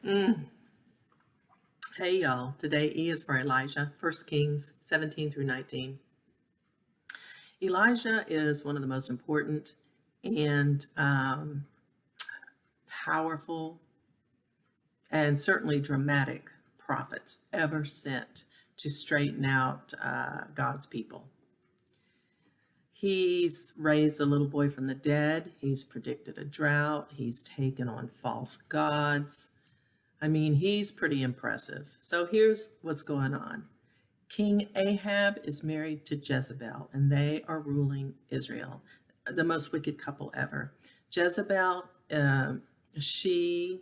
Mm. Hey y'all, today E is for Elijah, 1 Kings 17 through 19. Elijah is one of the most important and powerful and certainly dramatic prophets ever sent to straighten out God's people. He's raised a little boy from the dead. He's predicted a drought. He's taken on false gods. I mean, he's pretty impressive. So here's what's going on. King Ahab is married to Jezebel, and they are ruling Israel, the most wicked couple ever. Jezebel, she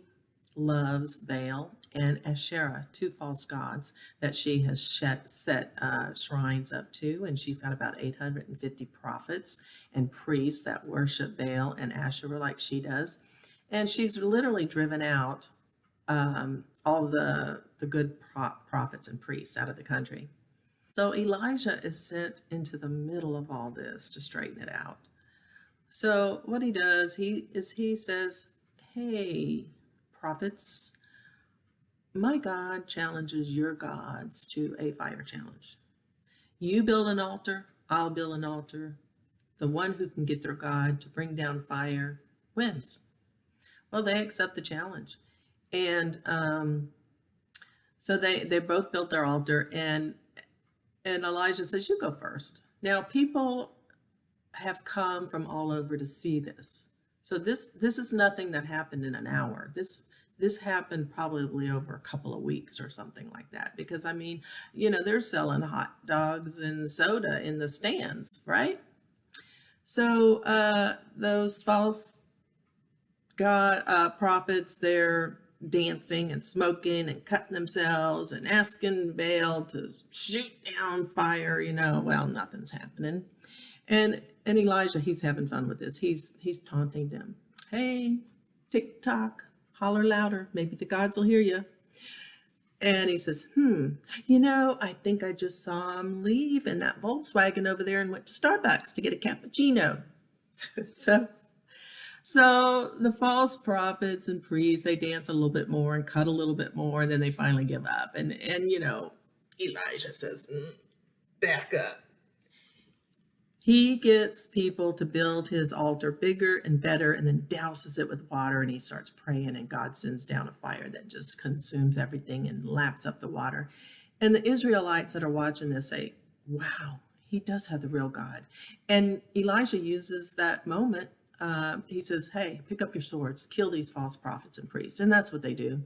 loves Baal and Asherah, two false gods that she has set shrines up to, and she's got about 850 prophets and priests that worship Baal and Asherah like she does. And she's literally driven out all the good prophets and priests out of the country. So Elijah is sent into the middle of all this to straighten it out. So what he does, he says, "Hey, prophets, my God challenges your gods to a fire challenge. You build an altar, I'll build an altar. The one who can get their God to bring down fire wins." Well, they accept the challenge. And so they both built their altar, and Elijah says, "You go first." Now, people have come from all over to see this. So this is nothing that happened in an hour. This happened probably over a couple of weeks or something like that. Because I mean, they're selling hot dogs and soda in the stands, right? So those false God prophets, they're dancing and smoking and cutting themselves and asking Baal to shoot down fire. Well, nothing's happening. And Elijah, he's having fun with this. He's taunting them. "Hey, tick tock, holler louder. Maybe the gods will hear you." And he says, I think I just saw him leave in that Volkswagen over there and went to Starbucks to get a cappuccino. So the false prophets and priests, they dance a little bit more and cut a little bit more, and then they finally give up. And Elijah says, "Back up." He gets people to build his altar bigger and better, and then douses it with water, and he starts praying, and God sends down a fire that just consumes everything and laps up the water. And the Israelites that are watching this say, "Wow, he does have the real God." And Elijah uses that moment. He says, "Hey, pick up your swords, kill these false prophets and priests." And that's what they do.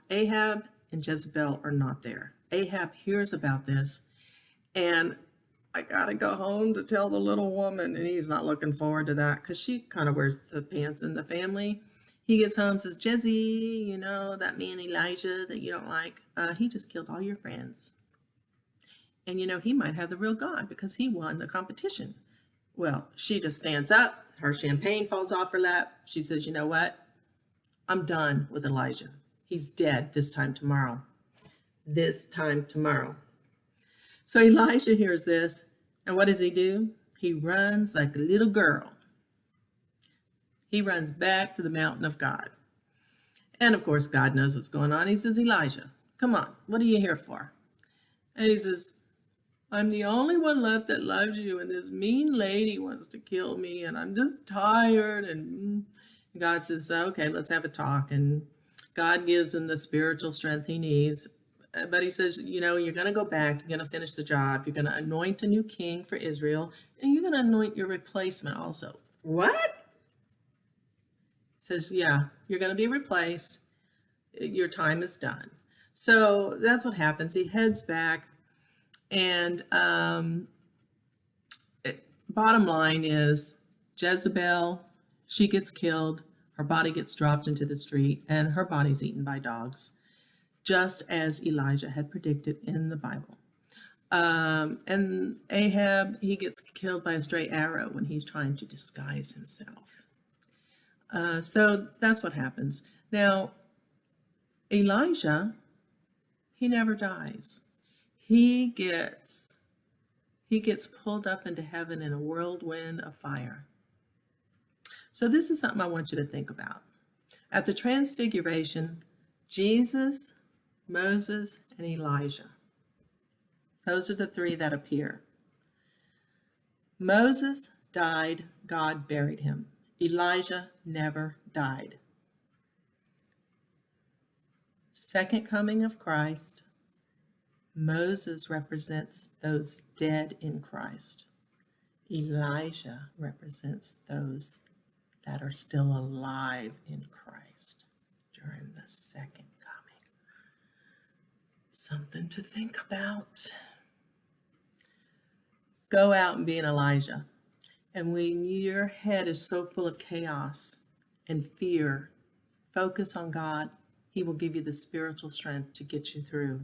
Ahab and Jezebel are not there. Ahab hears about this, and "I gotta go home to tell the little woman," and he's not looking forward to that because she kind of wears the pants in the family. He gets home and says, "Jezzy, that man Elijah that you don't like, he just killed all your friends. And he might have the real God because he won the competition." Well, she just stands up. Her champagne falls off her lap. She says, "You know what? I'm done with Elijah. He's dead this time tomorrow. This time tomorrow." So Elijah hears this, and what does he do? He runs like a little girl. He runs back to the mountain of God. And of course, God knows what's going on. He says, "Elijah, come on, what are you here for?" And he says, "I'm the only one left that loves you, and this mean lady wants to kill me, and I'm just tired." And God says, "Okay, let's have a talk." And God gives him the spiritual strength he needs. But he says, you're going to go back, you're going to finish the job, you're going to anoint a new king for Israel, and you're going to anoint your replacement also. What? He says, "Yeah, you're going to be replaced. Your time is done." So that's what happens. He heads back, and bottom line is Jezebel, she gets killed, her body gets dropped into the street, and her body's eaten by dogs, just as Elijah had predicted in the Bible. And Ahab, he gets killed by a stray arrow when he's trying to disguise himself. So that's what happens. Now, Elijah, he never dies. He gets pulled up into heaven in a whirlwind of fire. So this is something I want you to think about. At the Transfiguration, Jesus, Moses, and Elijah. Those are the three that appear. Moses died, God buried him. Elijah never died. Second coming of Christ, Moses represents those dead in Christ. Elijah represents those that are still alive in Christ during the second coming. Something to think about. Go out and be an Elijah. And when your head is so full of chaos and fear, focus on God. He will give you the spiritual strength to get you through.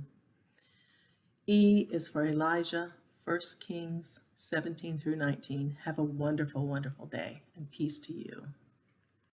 E is for Elijah, 1 Kings 17 through 19. Have a wonderful, wonderful day, and peace to you.